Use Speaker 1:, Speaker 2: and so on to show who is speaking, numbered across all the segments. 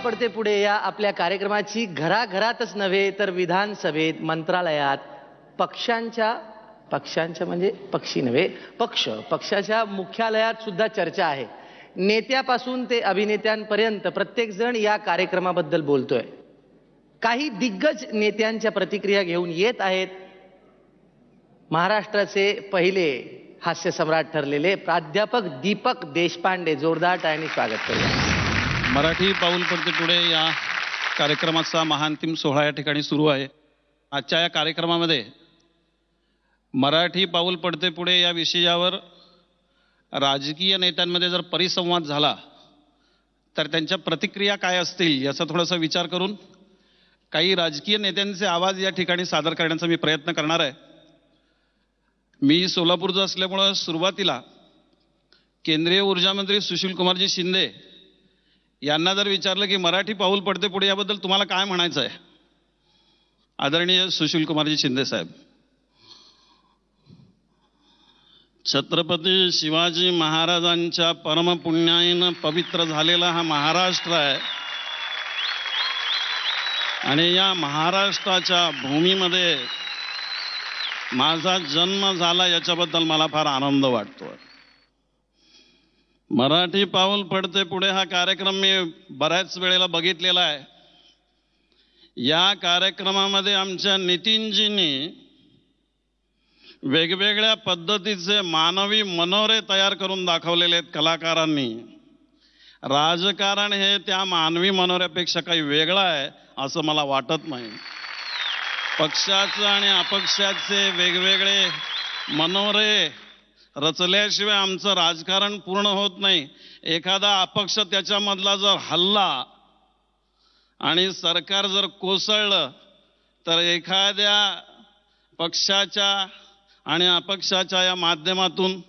Speaker 1: पडते पुढे या आपल्या कार्यक्रमाची घराघरातच नव्हे तर विधानसभेत, मंत्रालयात, पक्षांच्या म्हणजे पक्षी नव्हे पक्षाच्या मुख्यालयात सुद्धा चर्चा आहे. नेत्यापासून ते अभिनेत्यांपर्यंत प्रत्येक जण या कार्यक्रमाबद्दल बोलतोय. काही दिग्गज नेत्यांच्या प्रतिक्रिया घेऊन येत आहेत. महाराष्ट्राचे पहिले हास्य सम्राट ठरलेले प्राध्यापक दीपक देशपांडे, जोरदार टाळ्यांनी स्वागत करूया.
Speaker 2: मराठी पाऊल पडते पुढे या कार्यक्रमाचा महाअंतिम सोहळा या ठिकाणी सुरू आहे. आजच्या या कार्यक्रमामध्ये मराठी पाऊल पडते पुढे या विषयावर राजकीय नेत्यांमध्ये जर परिसंवाद झाला तर त्यांच्या प्रतिक्रिया काय असतील याचा थोडासा विचार करून काही राजकीय नेत्यांचे आवाज या ठिकाणी सादर करण्याचा मी प्रयत्न करणार आहे. मी सोलापूरचा असल्यामुळं सुरुवातीला केंद्रीय ऊर्जा मंत्री सुशील कुमारजी शिंदे यांना जर विचारलं की मराठी पाऊल पडते पुढे याबद्दल तुम्हाला काय म्हणायचं आहे, आदरणीय सुशील कुमारजी शिंदे साहेब. छत्रपती शिवाजी महाराजांच्या परमपुण्याईनं पवित्र झालेला हा महाराष्ट्र आहे आणि या महाराष्ट्राच्या भूमीमध्ये माझा जन्म झाला याच्याबद्दल मला फार आनंद वाटतो. मराठी पाऊल पडते पुढे हा कार्यक्रम मी बऱ्याच वेळेला बघितलेला आहे. या कार्यक्रमामध्ये आमच्या नितीनजींनी वेगवेगळ्या पद्धतीचे मानवी मनोरे तयार करून दाखवलेले आहेत कलाकारांनी. राजकारण हे त्या मानवी मनोऱ्यापेक्षा काही वेगळं आहे असं मला वाटत नाही. पक्षाचं आणि अपक्षाचे वेगवेगळे मनोरे रचल्याशिवाय आमचं राजकारण पूर्ण होत नाही. एखादा अपक्ष त्याच्यामधला जर हल्ला आणि सरकार जर कोसळलं तर एखाद्या पक्षाच्या आणि अपक्षाच्या या माध्यमातून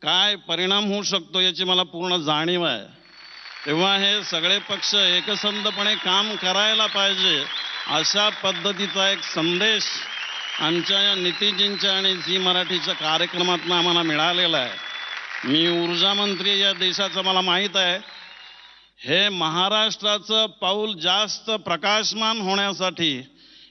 Speaker 2: काय परिणाम होऊ शकतो याची मला पूर्ण जाणीव आहे. तेव्हा हे सगळे पक्ष एकसंधपणे काम करायला पाहिजे अशा पद्धतीचा एक संदेश आमच्या या नितीजींच्या आणि झी मराठीच्या कार्यक्रमातून आम्हाला मिळालेला आहे. मी ऊर्जा मंत्री या देशाचं मला माहीत आहे. हे महाराष्ट्राचं पाऊल जास्त प्रकाशमान होण्यासाठी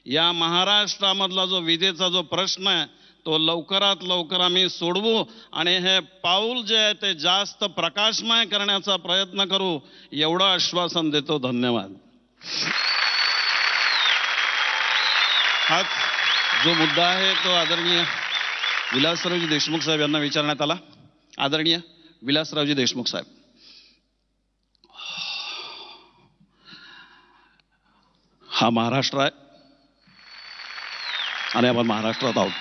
Speaker 2: या महाराष्ट्रामधला जो विजेचा जो प्रश्न आहे तो लवकरात लवकर आम्ही सोडवू आणि हे पाऊल जे आहे ते जास्त प्रकाशमय करण्याचा प्रयत्न करू एवढं आश्वासन देतो. धन्यवाद. हाच जो मुद्दा आहे तो आदरणीय विलासरावजी देशमुख साहेब यांना विचारण्यात आला. आदरणीय विलासरावजी देशमुख साहेब. हा महाराष्ट्र आहे आणि आपण महाराष्ट्रात आहोत.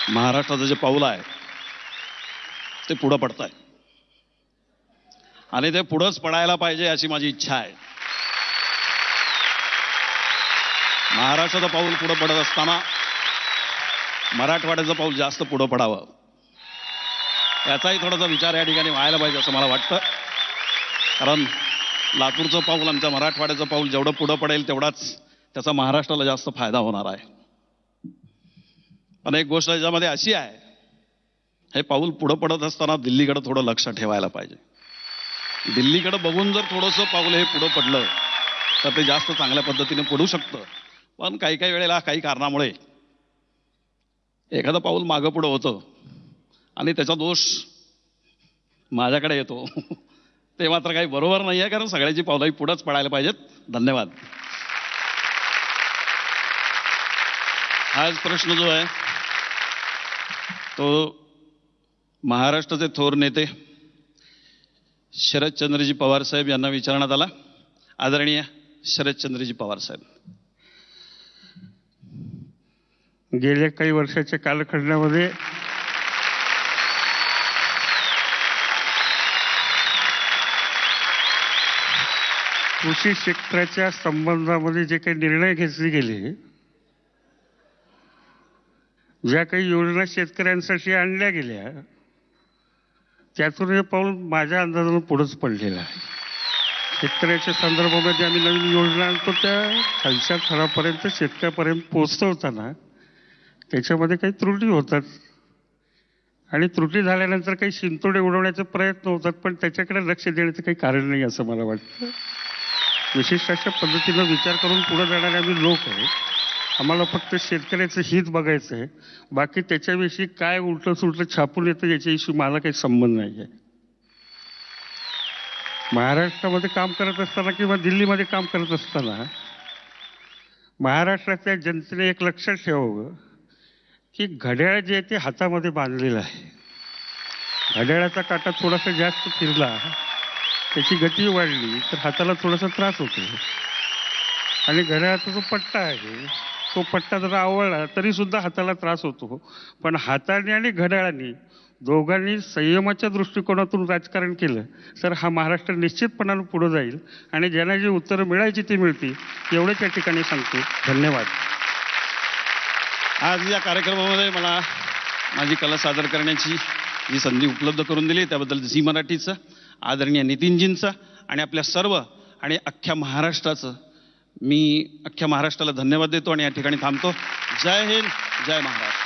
Speaker 2: महाराष्ट्राचं जे पाऊल आहे ते पुढं पडत आहे आणि ते पुढंच पडायला पाहिजे अशी माझी इच्छा आहे. महाराष्ट्राचं पाऊल पुढं पडत असताना मराठवाड्याचं पाऊल जास्त पुढं पडावं याचाही थोडासा विचार या ठिकाणी व्हायला पाहिजे असं मला वाटतं. कारण लातूरचं पाऊल आमच्या मराठवाड्याचं पाऊल जेवढं पुढं पडेल तेवढाच त्याचा महाराष्ट्राला जास्त फायदा होणार आहे. पण एक गोष्ट याच्यामध्ये अशी आहे, हे पाऊल पुढं पडत असताना दिल्लीकडे थोडं लक्ष ठेवायला पाहिजे. दिल्लीकडे बघून जर थोडंसं पाऊल हे पुढं पडलं तर ते जास्त चांगल्या पद्धतीने पडू शकतं. पण काही काही वेळेला काही कारणामुळे एखादं पाऊल मागं पुढं होतं आणि त्याचा दोष माझ्याकडे येतो ते मात्र काही बरोबर नाही आहे. कारण सगळ्याची पावलंही पुढंच पडायला पाहिजेत. धन्यवाद. हाच प्रश्न जो आहे तो महाराष्ट्राचे थोर नेते शरदचंद्रजी पवार साहेब यांना विचारण्यात आला. आदरणीय शरदचंद्रजी पवार साहेब.
Speaker 3: गेल्या काही वर्षाच्या कालखंडामध्ये कृषी क्षेत्राच्या संबंधामध्ये जे काही निर्णय घेतले गेले, ज्या काही योजना शेतकऱ्यांसाठी आणल्या गेल्या, त्यातून हे पाऊल माझ्या अंदाजानं पुढंच पडलेलं आहे. शेतकऱ्याच्या संदर्भामध्ये आम्ही नवीन योजना आणतो त्या खालच्या थरापर्यंत शेतकऱ्यापर्यंत पोहोचवताना त्याच्यामध्ये काही त्रुटी होतात आणि त्रुटी झाल्यानंतर काही शिंतोडे उडवण्याचे प्रयत्न होतात, पण त्याच्याकडे लक्ष देण्याचं काही कारण नाही असं मला वाटतं. विशिष्ट अशा पद्धतीनं विचार करून पुढे जाणारे आम्ही लोक आहे. आम्हाला फक्त शेतकऱ्याचं हित बघायचं आहे. बाकी त्याच्याविषयी काय उलटं सुलटं छापून येतं याच्याविषयी मला काही संबंध नाही आहे. महाराष्ट्रामध्ये काम करत असताना किंवा दिल्लीमध्ये काम करत असताना महाराष्ट्रातल्या जनतेने एक लक्षात ठेवावं की घड्याळ जे आहे ते हातामध्ये बांधलेलं आहे. घड्याळाचा काटा थोडासा जास्त फिरला, त्याची गती वाढली तर हाताला थोडासा त्रास होतो. आणि घड्याळाचा जो पट्टा आहे तो पट्टा जर आवळला तरी सुद्धा हाताला त्रास होतो. पण हाताने आणि घड्याळाने दोघांनी संयमाच्या दृष्टिकोनातून राजकारण केलं तर हा महाराष्ट्र निश्चितपणाने पुढे जाईल आणि ज्यांना जी उत्तरं मिळायची ती मिळतील. एवढंच या ठिकाणी सांगतो. धन्यवाद.
Speaker 2: आज या कार्यक्रमामध्ये मला माझी कला सादर करण्याची जी संधी उपलब्ध करून दिली त्याबद्दल झी मराठीचं, आदरणीय नितीनजींचं आणि आपल्या सर्व आणि अख्ख्या महाराष्ट्राचं मी अख्ख्या महाराष्ट्राला धन्यवाद देतो आणि या ठिकाणी थांबतो. जय हिंद, जय महाराष्ट्र.